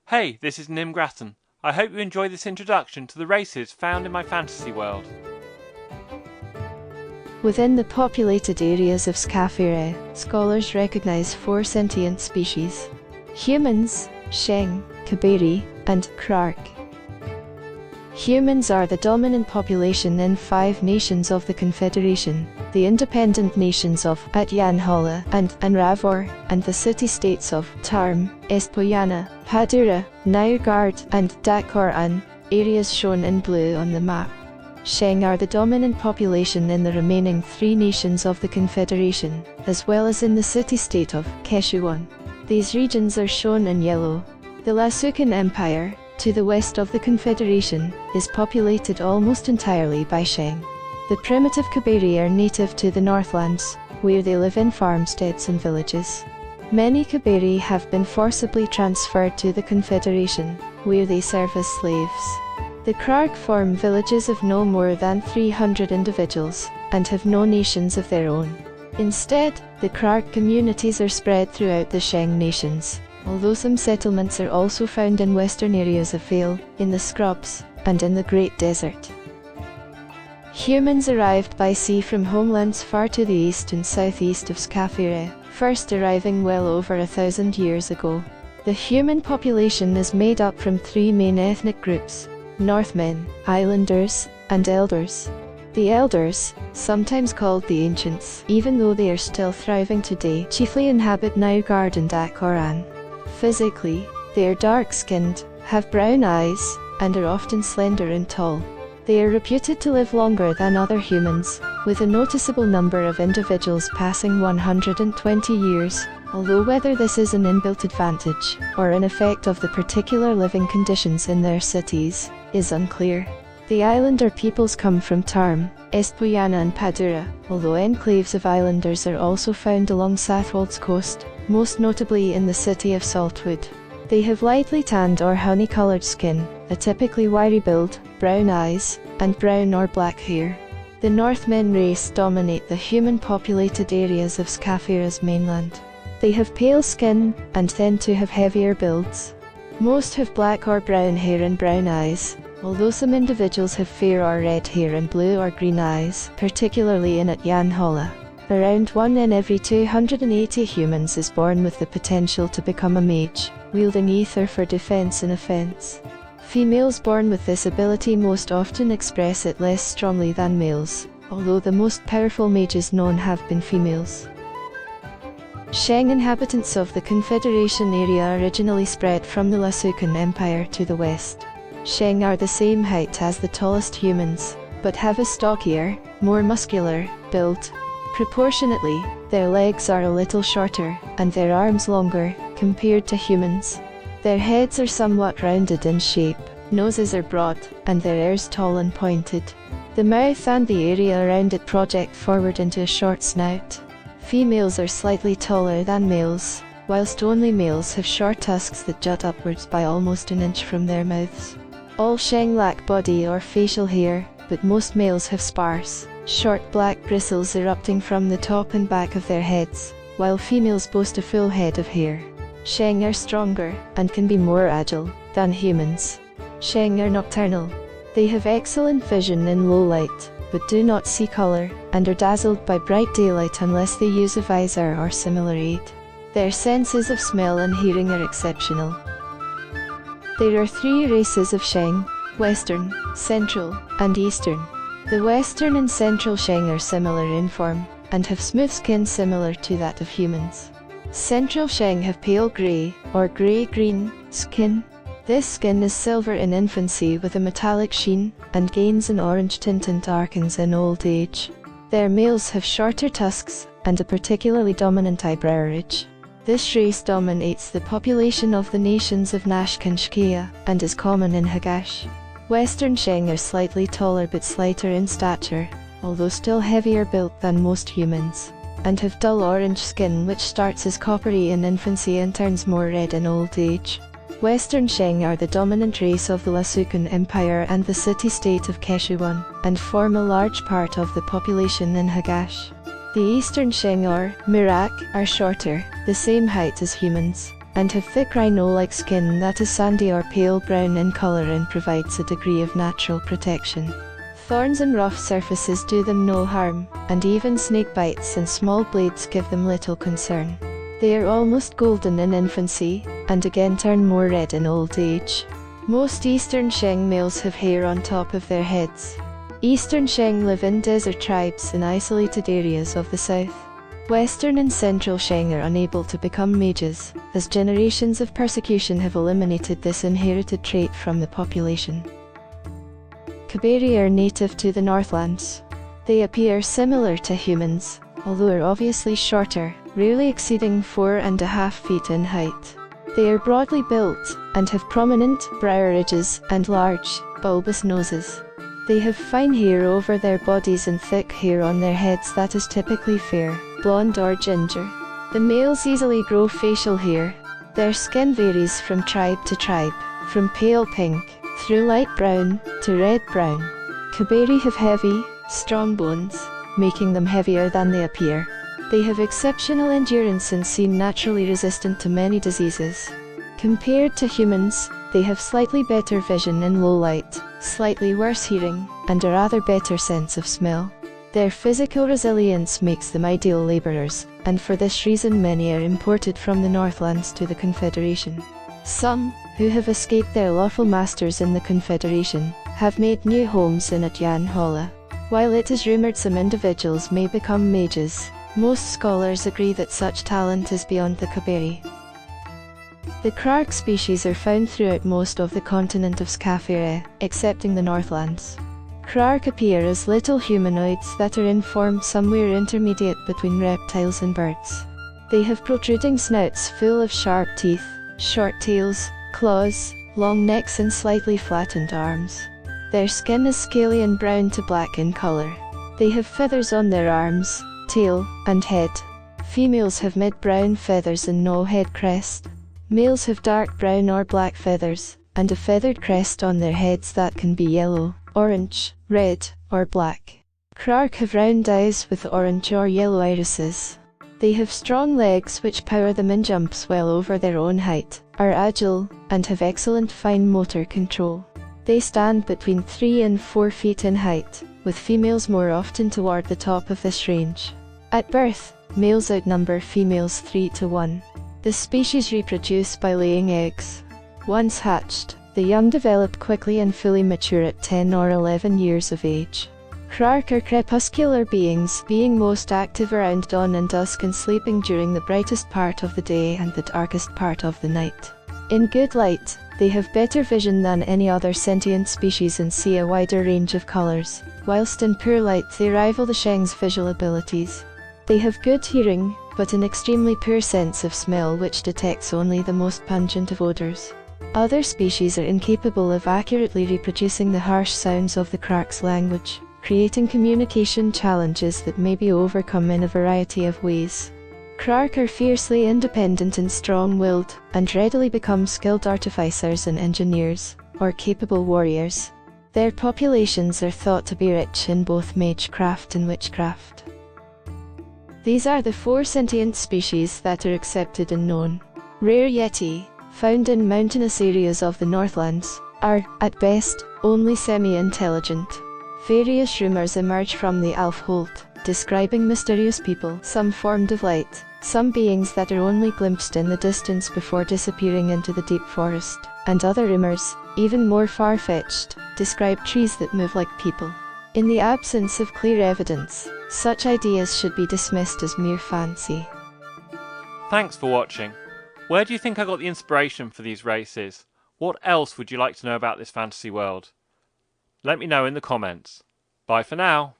Hey, this is Nim Grattan. I hope you enjoy this introduction to the races found in my fantasy world. Within the populated areas of Skafere, scholars recognize 4 sentient species: humans, Sheng, Kaberi, and Krark. Humans are the dominant population in 5 nations of the Confederation: the independent nations of Vaennheim and Anravor, and the city-states of Tarm, Espoyana, Padura, Naugaard, and Dakoran, areas shown in blue on the map. Sheng are the dominant population in the remaining 3 nations of the Confederation, as well as in the city-state of Keshuan. These regions are shown in yellow. The Lasukan Empire, to the west of the Confederation, is populated almost entirely by Sheng. The primitive Kaberi are native to the Northlands, where they live in farmsteads and villages. Many Kaberi have been forcibly transferred to the Confederation, where they serve as slaves. The Krark form villages of no more than 300 individuals, and have no nations of their own. Instead, the Krark communities are spread throughout the Sheng nations, although some settlements are also found in western areas of Vale, in the scrubs, and in the Great Desert. Humans arrived by sea from homelands far to the east and southeast of Skafere, first arriving well over 1,000 years ago. The human population is made up from 3 main ethnic groups: Northmen, Islanders, and Elders. The Elders, sometimes called the Ancients, even though they are still thriving today, chiefly inhabit Naugaard and Dakoran. Physically, they are dark-skinned, have brown eyes, and are often slender and tall. They are reputed to live longer than other humans, with a noticeable number of individuals passing 120 years, although whether this is an inbuilt advantage, or an effect of the particular living conditions in their cities, is unclear. The Islander peoples come from Tarm, Espoyana and Padura, although enclaves of Islanders are also found along Southwold's coast, most notably in the city of Saltwood. They have lightly tanned or honey-coloured skin, a typically wiry build, brown eyes, and brown or black hair. The Northmen race dominate the human-populated areas of Skafere's mainland. They have pale skin, and tend to have heavier builds. Most have black or brown hair and brown eyes, although some individuals have fair or red hair and blue or green eyes, particularly in Vaennheim. Around 1 in every 280 humans is born with the potential to become a mage, wielding ether for defense and offense. Females born with this ability most often express it less strongly than males, although the most powerful mages known have been females. Sheng inhabitants of the Confederation area originally spread from the Lasukan Empire to the west. Sheng are the same height as the tallest humans, but have a stockier, more muscular build. Proportionately, their legs are a little shorter, and their arms longer, compared to humans. Their heads are somewhat rounded in shape, noses are broad, and their ears tall and pointed. The mouth and the area around it project forward into a short snout. Females are slightly taller than males, whilst only males have short tusks that jut upwards by almost an inch from their mouths. All Sheng lack body or facial hair, but most males have sparse, short black bristles erupting from the top and back of their heads, while females boast a full head of hair. Sheng are stronger, and can be more agile, than humans. Sheng are nocturnal. They have excellent vision in low light, but do not see color, and are dazzled by bright daylight unless they use a visor or similar aid. Their senses of smell and hearing are exceptional. There are 3 races of Sheng: Western, Central, and Eastern. The Western and Central Sheng are similar in form, and have smooth skin similar to that of humans. Central Sheng have pale grey, or grey-green, skin. This skin is silver in infancy with a metallic sheen, and gains an orange tint and darkens in old age. Their males have shorter tusks, and a particularly dominant eyebrow ridge. This race dominates the population of the nations of Nashkanshkia, and is common in Hagash. Western Sheng are slightly taller but slighter in stature, although still heavier built than most humans, and have dull orange skin which starts as coppery in infancy and turns more red in old age. Western Sheng are the dominant race of the Lasukan Empire and the city-state of Keshuan, and form a large part of the population in Hagash. The Eastern Sheng or Mirak are shorter, the same height as humans, and have thick rhino-like skin that is sandy or pale brown in colour and provides a degree of natural protection. Thorns and rough surfaces do them no harm, and even snake bites and small blades give them little concern. They are almost golden in infancy, and again turn more red in old age. Most eastern Sheng males have hair on top of their heads. Eastern Sheng live in desert tribes in isolated areas of the south. Western and central Sheng are unable to become mages, as generations of persecution have eliminated this inherited trait from the population. Skafere are native to the Northlands. They appear similar to humans, although are obviously shorter, rarely exceeding 4.5 feet in height. They are broadly built, and have prominent brow ridges and large, bulbous noses. They have fine hair over their bodies and thick hair on their heads that is typically fair, blonde or ginger. The males easily grow facial hair. Their skin varies from tribe to tribe, from pale pink, through light brown, to red brown. Skafere have heavy, strong bones, making them heavier than they appear. They have exceptional endurance and seem naturally resistant to many diseases. Compared to humans, they have slightly better vision in low light, slightly worse hearing, and a rather better sense of smell. Their physical resilience makes them ideal labourers, and for this reason many are imported from the Northlands to the Confederation. Some, who have escaped their lawful masters in the Confederation, have made new homes in Vaennheim. While it is rumoured some individuals may become mages, most scholars agree that such talent is beyond the Skafere. The Krark species are found throughout most of the continent of Skafere, excepting the Northlands. Krark appear as little humanoids that are in form somewhere intermediate between reptiles and birds. They have protruding snouts full of sharp teeth, short tails, claws, long necks and slightly flattened arms. Their skin is scaly and brown to black in colour. They have feathers on their arms, tail, and head. Females have mid-brown feathers and no head crest. Males have dark brown or black feathers, and a feathered crest on their heads that can be yellow, orange, red, or black. Krark have round eyes with orange or yellow irises. They have strong legs which power them in jumps well over their own height, are agile, and have excellent fine motor control. They stand between 3 and 4 feet in height, with females more often toward the top of this range. At birth, males outnumber females 3 to 1. The species reproduce by laying eggs. Once hatched, the young develop quickly and fully mature at 10 or 11 years of age. Krark are crepuscular beings, being most active around dawn and dusk and sleeping during the brightest part of the day and the darkest part of the night. In good light, they have better vision than any other sentient species and see a wider range of colours, whilst in poor light they rival the Sheng's visual abilities. They have good hearing, but an extremely poor sense of smell which detects only the most pungent of odours. Other species are incapable of accurately reproducing the harsh sounds of the Krark's language, creating communication challenges that may be overcome in a variety of ways. Krark are fiercely independent and strong-willed, and readily become skilled artificers and engineers, or capable warriors. Their populations are thought to be rich in both magecraft and witchcraft. These are the 4 sentient species that are accepted and known. Rare Yeti, found in mountainous areas of the Northlands, are, at best, only semi-intelligent. Various rumours emerge from the Alfhold, describing mysterious people, some formed of light, some beings that are only glimpsed in the distance before disappearing into the deep forest, and other rumours, even more far-fetched, describe trees that move like people. In the absence of clear evidence, such ideas should be dismissed as mere fancy. Thanks for watching. Where do you think I got the inspiration for these races? What else would you like to know about this fantasy world? Let me know in the comments. Bye for now.